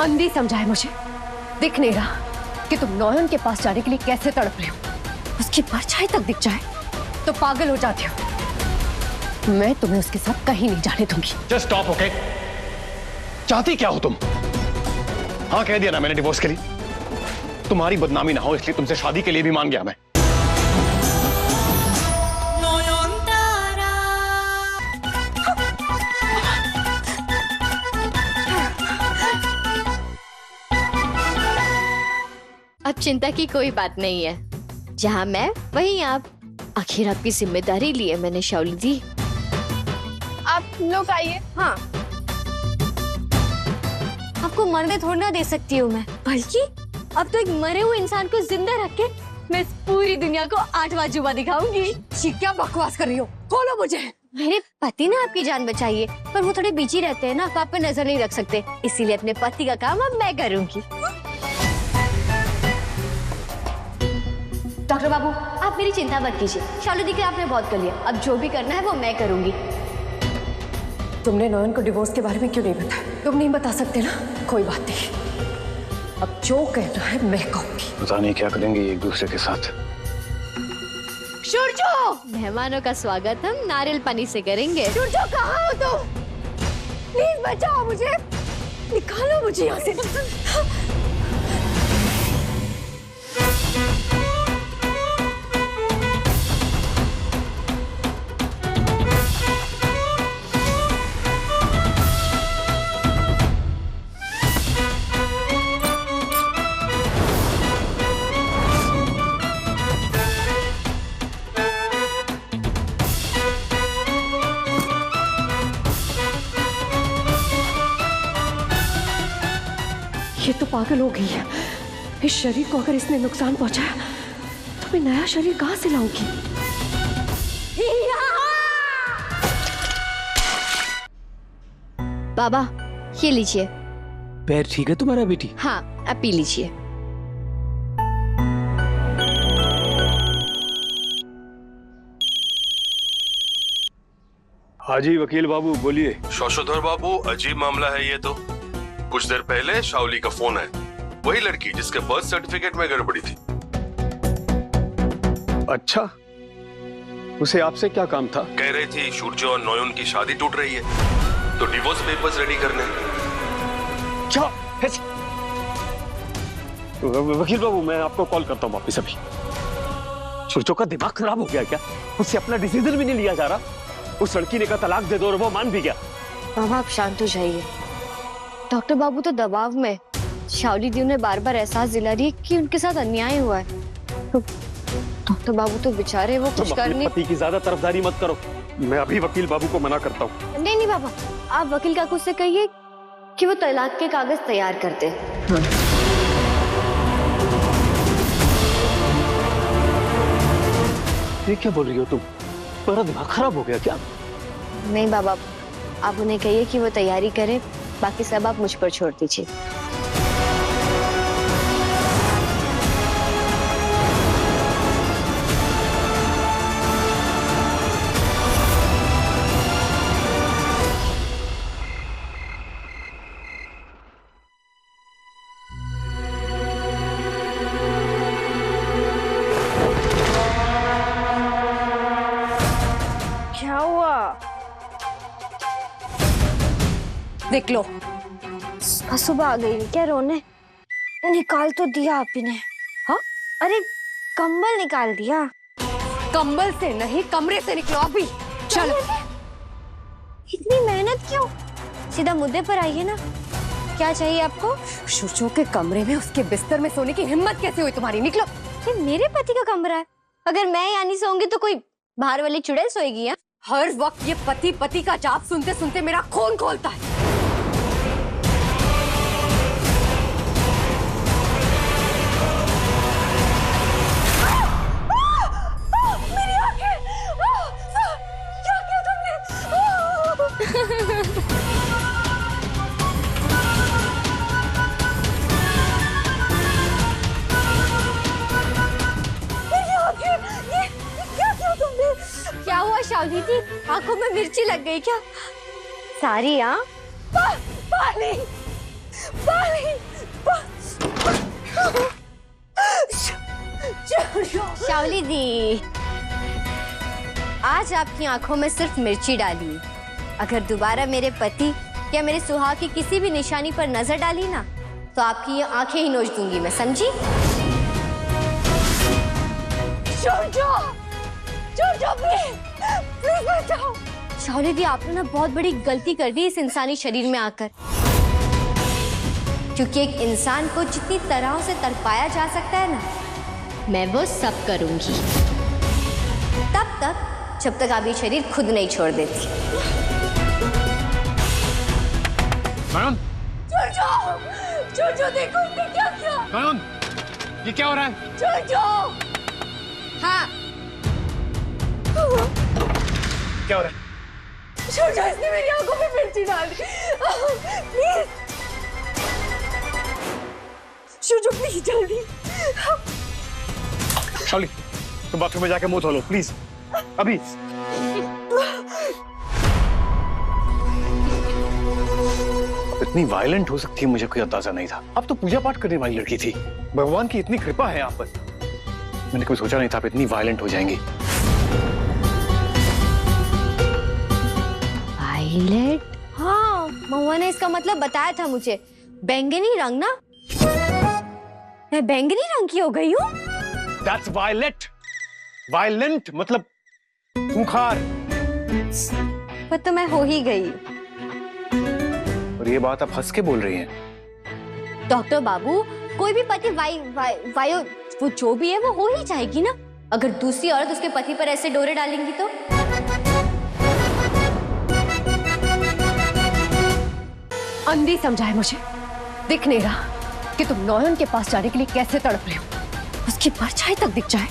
अंधी समझाए मुझे, दिख नहीं रहा कि तुम नौयन के पास जाने के लिए कैसे तड़प रहे हो। उसकी परछाई तक दिख जाए तो पागल हो जाती हो। मैं तुम्हें उसके साथ कहीं नहीं जाने दूंगी। Just stop, okay? चाहती क्या हो तुम? हाँ कह दिया ना मैंने डिवोर्स के लिए। तुम्हारी बदनामी ना हो इसलिए तुमसे शादी के लिए भी मान गया मैं। अब चिंता की कोई बात नहीं है, जहाँ मैं वहीं आप। आखिर आपकी जिम्मेदारी ली है मैंने शाओली दी। आप लोग आइए। हाँ, आपको मरने थोड़ा ना दे सकती हूँ मैं, बल्कि अब तो एक मरे हुए इंसान को जिंदा रख के मैं इस पूरी दुनिया को 8वां जुबा दिखाऊंगी। ये क्या बकवास कर रही हो? खोलो मुझे। मेरे पति ने आपकी जान बचाई है, पर वो थोड़े बिजी रहते हैं ना, तो आप पे नजर नहीं रख सकते, इसीलिए अपने पति का काम अब मैं करूंगी। डॉक्टर बाबू, आप मेरी चिंता मत कीजिए। शाओली दी के आपने बहुत कर लिया, अब जो भी करना है वो मैं करूंगी। तुमने नौयन को डिवोर्स के बारे में क्यों नहीं बताया? तुम नहीं बता सकते ना? कोई बात नहीं, अब जो कहना है मैं कहूंगी। पता नहीं क्या करेंगे एक दूसरे के साथ। सूरजो, मेहमानों का स्वागत हम नारियल पानी से करेंगे। सूरजो, कहाँ हो तुम? प्लीज बचाओ मुझे, निकालो मुझे यहाँ से। ये तो पागल हो गई है। इस शरीर को अगर इसने नुकसान पहुंचाया तो मैं नया शरीर कहां से लाऊंगी? बाबा, ये लीजिए। पैर ठीक है तुम्हारा बेटी? हाँ, आप पी लीजिए। हाँ जी वकील बाबू बोलिए। शौशोधर बाबू, अजीब मामला है ये तो। कुछ देर पहले शाओली का फोन है, वही लड़की जिसके बर्थ सर्टिफिकेट में गड़बड़ी थी। अच्छा, उसे आपसे क्या काम था? कह रही थी सूरज और नोयन की शादी टूट रही है, तो डिवोर्स पेपर्स रेडी करने। क्या? वकील बाबू मैं आपको कॉल करता हूँ वापिस अभी। सूरजो का दिमाग खराब हो गया क्या? उससे अपना डिसीजन भी नहीं लिया जा रहा। उस लड़की ने कहा तलाक दे दो और वो मान भी गया। बाबा, आप शांत हो जाइए। डॉक्टर बाबू तो दबाव में। शाओली दी उन्हें बार बार एहसास दिला रही है कि उनके साथ अन्याय हुआ है। तो डॉक्टर बाबू तो बेचारे वो कुछ कर नहीं। पति की ज्यादा तरफदारी मत करो, मैं अभी वकील बाबू को मना करता हूँ। नहीं बाबा, आप वकील काकू से कहिए कि वो तलाक के कागज तैयार कर दे। ये क्या बोल रही हो तुम? तुम्हारा दिमाग खराब हो गया क्या? नहीं बाबा, आप उन्हें कहिए कि वो तैयारी करे, बाकी सब आप मुझ पर छोड़ दीजिए। क्या हुआ? देख लो, सुबह आ गई क्या रोने? निकाल तो दिया आप ही ने। हाँ, अरे कंबल निकाल दिया। कंबल से नहीं, कमरे से निकलो अभी। चलो। इतनी मेहनत क्यों? सीधा मुद्दे पर आइए ना, क्या चाहिए आपको? सूरजो के कमरे में उसके बिस्तर में सोने की हिम्मत कैसे हुई तुम्हारी? निकलो। ये मेरे पति का कमरा है, अगर मैं यहाँ नहीं सोऊंगी तो कोई बाहर वाली चुड़ैल सोएगी? या हर वक्त ये पति पति का जाप सुनते सुनते मेरा खून खोलता है। मेरी आंखें! क्या किया तुमने? मेरी आंखें! ये क्या किया तुमने? क्या हुआ शाओली जी, आंखों में मिर्ची लग गई क्या? सारी? हाँ, पानी! पानी! शावली दी, आज आपकी आंखों में सिर्फ मिर्ची डाली। अगर दोबारा मेरे पति या मेरे सुहाग की किसी भी निशानी पर नजर डाली ना, तो आपकी ये आंखें ही नोच दूंगी मैं, समझी? शावली दी, आपने ना बहुत बड़ी गलती कर दी इस इंसानी शरीर में आकर, क्योंकि एक इंसान को जितनी तरह से तड़पाया जा सकता है ना, मैं वो सब करूंगी, तब तक जब तक आप ये शरीर खुद नहीं छोड़ देती। नयन, छोड़ो, देखो उसने क्या किया। नयन, ये क्या हो रहा है? छोड़ो। हाँ, क्या हो रहा है? छोड़ो, इसने मेरी आंखों में मिर्ची डाल दी। प्लीज, छोड़ो प्लीज, जल्दी। शावली, तुम बाथरूम में जाके मुंह धो लो प्लीज, अभी। इतनी वायलेंट हो सकती है मुझे कोई अंदाजा नहीं था। अब तो पूजा पाठ करने वाली लड़की थी। भगवान की इतनी कृपा है आप पर। मैंने कोई सोचा नहीं था आप इतनी वायलेंट हो जाएंगी। वायलेट? हाँ, महुआ ने इसका मतलब बताया था मुझे। बैंगनी रंग ना? मैं बैंगनी रंग की हो गई हूँ? That's violet. Violent मतलब खूंखार। पर तो मैं हो ही गई। और ये बात आप हंस के बोल रही हैं। डॉक्टर बाबू, कोई भी पति वायो वो जो भी है वो हो ही जाएगी ना, अगर दूसरी औरत उसके पति पर ऐसे डोरे डालेंगी तो। अंधी समझाए मुझे, दिख नहीं रहा कि तुम नौयन के पास जाने के लिए कैसे तड़प रहे हो। उसकी परछाई तक दिख जाए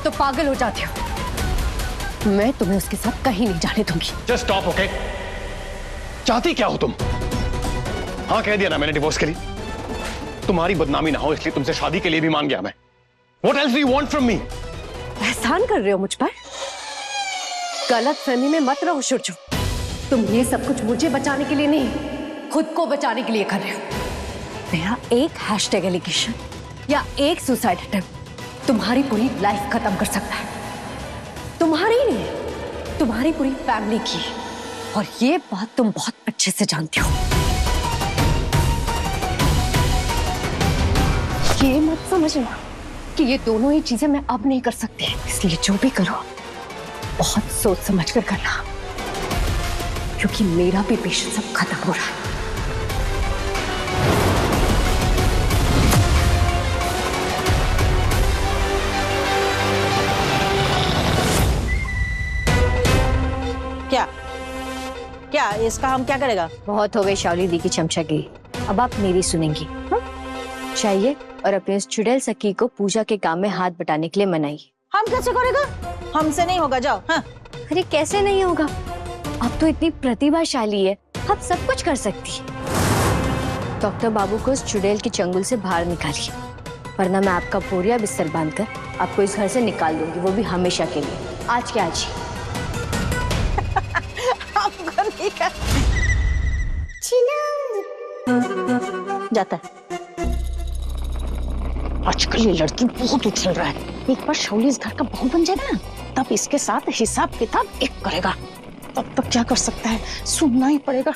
तो पागल हो जाती हो। मैं तुम्हें उसके साथ कहीं नहीं जाने दूंगी। Just stop, okay? चाहती क्या हो तुम? हाँ, कह दिया ना मैंने डिवोर्स के लिए। तुम्हारी बदनामी ना हो इसलिए तुमसे शादी के लिए भी मांग गया मैं। What else do you want from me? एहसान कर रहे हो मुझ पर? गलत फहमी में मत रहो शुरजू। तुम ये सब कुछ मुझे बचाने के लिए नहीं, खुद को बचाने के लिए कर रहे हो। मेरा एक हैशटैग एलिगेशन या एक सुसाइड अटेम्प्ट तुम्हारी पूरी लाइफ खत्म कर सकता है। तुम्हारी नहीं, तुम्हारी पूरी फैमिली की। और ये बात तुम बहुत अच्छे से जानती हो। ये मत समझना कि ये दोनों ही चीजें मैं अब नहीं कर सकती, इसलिए जो भी करो बहुत सोच समझ कर करना, क्योंकि मेरा भी पेशेंस अब खत्म हो रहा है। क्या क्या इसका हम क्या करेगा? बहुत हो गई शावली दी की चमचागिरी, अब आप मेरी सुनेंगी। चाहिए और अपने उस चुड़ैल सखी को पूजा के काम में हाथ बटाने के लिए मनाइए। हम कैसे करेगा? हमसे नहीं होगा, जाओ। हाँ। अरे कैसे नहीं होगा, आप तो इतनी प्रतिभाशाली है, आप सब कुछ कर सकती है। डॉक्टर बाबू को उस चुड़ैल की चंगुल से बाहर निकालिए, वरना मैं आपका बोरिया बिस्तर बांधकर आपको इस घर से निकाल दूंगी, वो भी हमेशा के लिए। आज के आज ही। जाता है। आजकल ये लड़की बहुत उछल रहा है। एक बार शावली इस घर का बहू बन जाएगा ना, तब इसके साथ हिसाब किताब एक करेगा। तब तक क्या कर सकता है, सुनना ही पड़ेगा।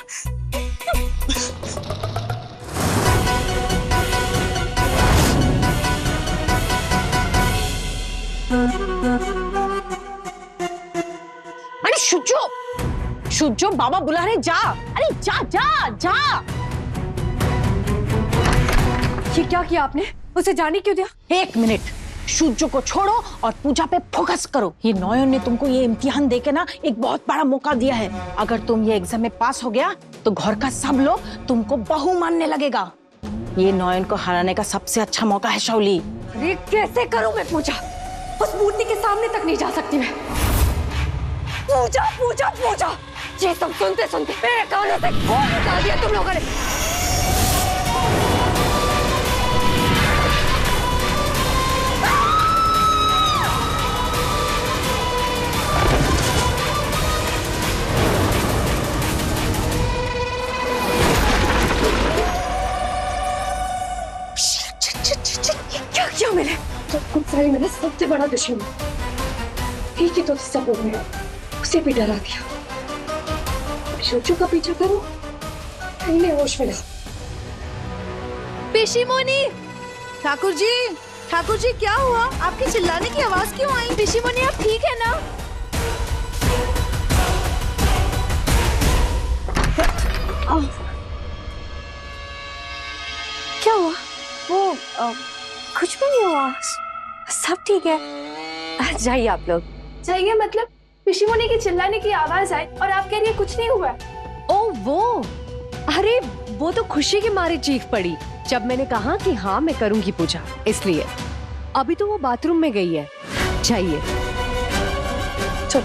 अरे शुचो, शुचो, बाबा बुला रहे, जा। अरे जा जा जा। ये क्या किया आपने? उसे जाने क्यों दिया? एक मिनट, शुचो को छोड़ो और पूजा पे फोकस करो। ये नौयन ने तुमको ये इम्तिहान देके ना एक बहुत बड़ा मौका दिया है। अगर तुम ये एग्जाम में पास हो गया तो घर का सब लोग तुमको बहू मानने लगेगा। ये नौयन को हराने का सबसे अच्छा मौका है शावली। अरे कैसे करूं मैं पूजा? उस मूर्ति के सामने तक नहीं जा सकती मैं। पूजा पूजा पूजा, ये सब सुनते सुनते मेरे कानों से खून निकाल दिया तुम लोगों ने। क्या किया मैंने? गुलसारी मेरा सबसे बड़ा दुश्मन है। ठीक ही तो सब लोग हैं, उसे भी डरा दिया। शोचू का पीछा करो, इन्हें होश मिला। पिशीमोनी, ठाकुर जी क्या हुआ? आपके चिल्लाने की आवाज क्यों आई? पिशीमोनी आप ठीक है ना? क्या हुआ? वो कुछ भी नहीं हुआ, सब ठीक है। जाइए आप लोग। चाहिए मतलब? पिशीमोनी की चिल्लाने की आवाज आई और आप कह रही है कुछ नहीं हुआ? ओ वो, अरे वो तो खुशी के मारे चीख पड़ी जब मैंने कहा कि हाँ मैं करूंगी पूजा, इसलिए। अभी तो वो बाथरूम में गई है, जाइए। चलो।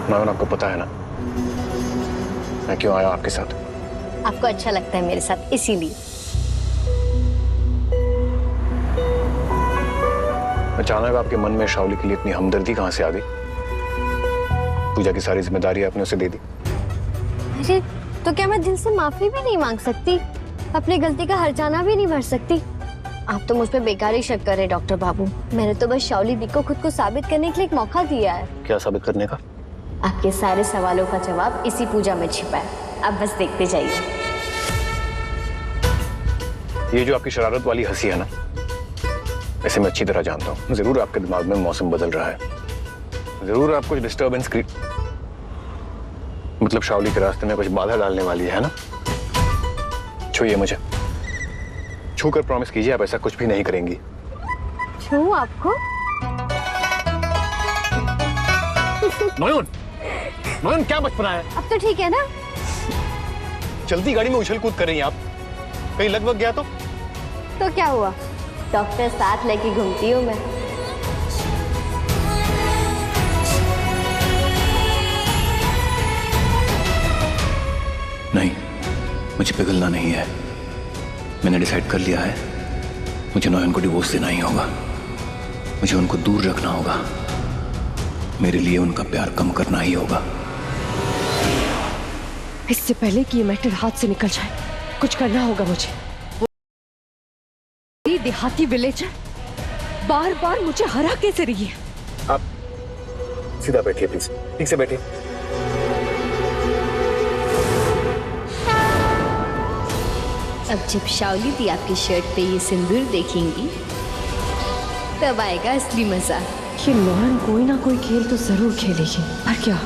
नॉयन, आपको पता है ना मैं क्यों आया आपके साथ? आपको अच्छा लगता है मेरे साथ, इसीलिए। अचानक आपके मन में शाओली के लिए इतनी हमदर्दी कहां से आ गई? पूजा की सारी जिम्मेदारी आपने उसे दे दी। अरे तो क्या मैं दिल से माफी भी नहीं मांग सकती? अपनी गलती का हर्जाना भी नहीं भर सकती? आप तो मुझ पे बेकार ही शक कर रहे डॉक्टर बाबू। मैंने तो बस शाओली दी को खुद को साबित करने के लिए एक मौका दिया है। क्या साबित करने का? आपके सारे सवालों का जवाब इसी पूजा में छिपा है, आप बस देखते जाइए। ये जो आपकी शरारत वाली हंसी है ना, इसे मैं अच्छी तरह जानता हूँ। जरूर आपके दिमाग में मौसम बदल रहा है, जरूर आप कुछ डिस्टर्बेंस मतलब शाओली के रास्ते में कुछ बाधा डालने वाली है ना? छूइए मुझे, छूकर प्रॉमिस कीजिए आप ऐसा कुछ भी नहीं करेंगी। छू आपको? नॉयन, नॉयन क्या बचपना है? अब तो ठीक है ना? चलती गाड़ी में उछल कूद कर रही हैं आप, कहीं लग वग गया तो क्या हुआ? डॉक्टर साथ लेके घूमती हूँ मैं। नहीं, मुझे पिघलना नहीं है। मैंने डिसाइड कर लिया है, मुझे नॉयन को डिवोर्स देना ही होगा। मुझे उनको दूर रखना होगा, मेरे लिए उनका प्यार कम करना ही होगा। इससे पहले कि ये मैटर हाथ से निकल जाए, कुछ करना होगा मुझे। वो देहाती विलेजर बार बार मुझे हरा कैसे रही है? आप सीधा बैठिए प्लीज, ठीक से बैठिए। अब जब शाओली दी आपकी शर्ट पे ये सिंदूर देखेंगी तब आएगा असली मजा। ये नॉयन कोई ना कोई खेल तो जरूर खेलेगी, पर क्या?